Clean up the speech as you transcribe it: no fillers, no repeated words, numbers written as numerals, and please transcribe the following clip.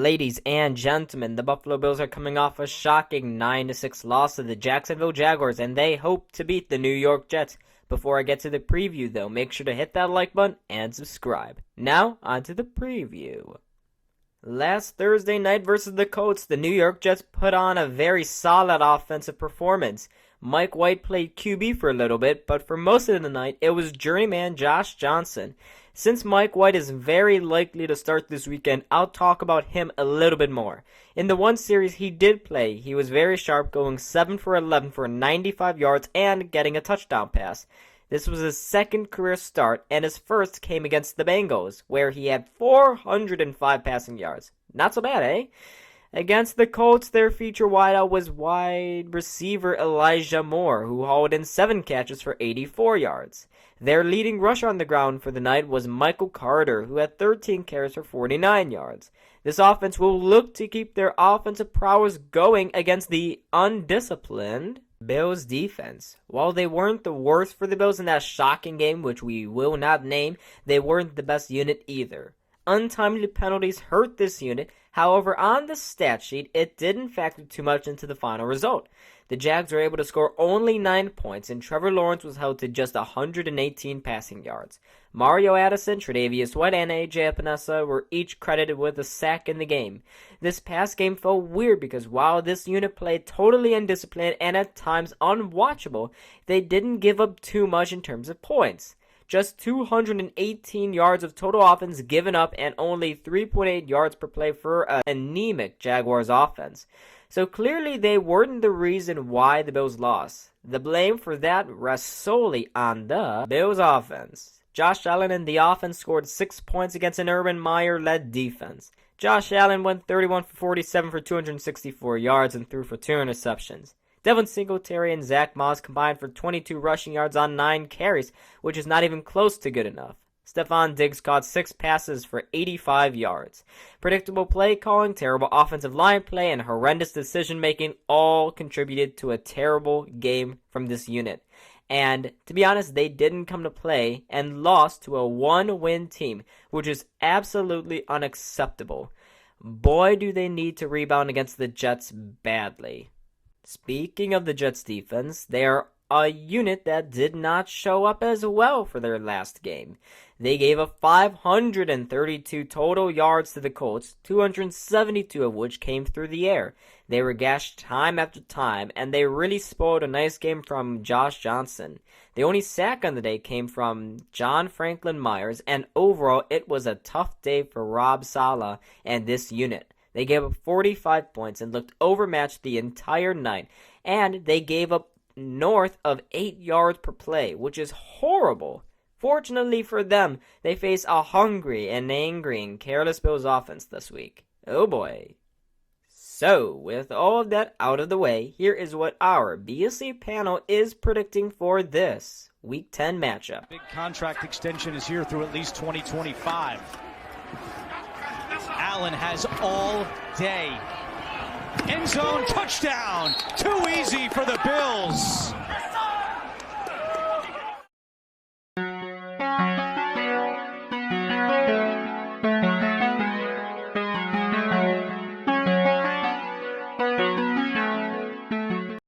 Ladies and gentlemen, the Buffalo Bills are coming off a shocking 9-6 loss to the Jacksonville Jaguars, and they hope to beat the New York Jets. Before I get to the preview, though, make sure to hit that like button and subscribe. Now, on to the preview. Last Thursday night versus the Colts, the New York Jets put on a very solid offensive performance. Mike White played QB for a little bit, but for most of the night, it was journeyman Josh Johnson. Since Mike White is very likely to start this weekend, I'll talk about him a little bit more. In the one series he did play, he was very sharp, going 7 for 11 for 95 yards and getting a touchdown pass. This was his second career start, and his first came against the Bengals, where he had 405 passing yards. Not so bad, eh? Against the Colts, their feature wideout was wide receiver Elijah Moore, who hauled in 7 catches for 84 yards. Their leading rusher on the ground for the night was Michael Carter, who had 13 carries for 49 yards. This offense will look to keep their offensive prowess going against the undisciplined Bills defense. While they weren't the worst for the Bills in that shocking game, which we will not name, they weren't the best unit either. Untimely penalties hurt this unit. However, on the stat sheet, it didn't factor too much into the final result. The Jags were able to score only 9 points, and Trevor Lawrence was held to just 118 passing yards. Mario Addison, Tre'Davious White, and A.J. Epinesa were each credited with a sack in the game. This past game felt weird because while this unit played totally undisciplined and at times unwatchable, they didn't give up too much in terms of points. Just 218 yards of total offense given up and only 3.8 yards per play for an anemic Jaguars offense. So clearly they weren't the reason why the Bills lost. The blame for that rests solely on the Bills offense. Josh Allen and the offense scored 6 points against an Urban Meyer-led defense. Josh Allen went 31 for 47 for 264 yards and threw for 2 interceptions. Devin Singletary and Zach Moss combined for 22 rushing yards on 9 carries, which is not even close to good enough. Stephon Diggs caught 6 passes for 85 yards. Predictable play calling, terrible offensive line play, and horrendous decision-making all contributed to a terrible game from this unit. And, to be honest, they didn't come to play and lost to a 1-win team, which is absolutely unacceptable. Boy, do they need to rebound against the Jets badly. Speaking of the Jets defense, they are a unit that did not show up as well for their last game. They gave up 532 total yards to the Colts, 272 of which came through the air. They were gashed time after time, and they really spoiled a nice game from Josh Johnson. The only sack on the day came from John Franklin Myers, and overall it was a tough day for Rob Saleh and this unit. They gave up 45 points and looked overmatched the entire night, and they gave up north of 8 yards per play, which is horrible. Fortunately for them, they face a hungry and angry and careless Bills offense this week. Oh boy. So, with all of that out of the way, here is what our BSC panel is predicting for this Week 10 matchup. Big contract extension is here through at least 2025. Allen has all day. End zone touchdown. Too easy for the Bills.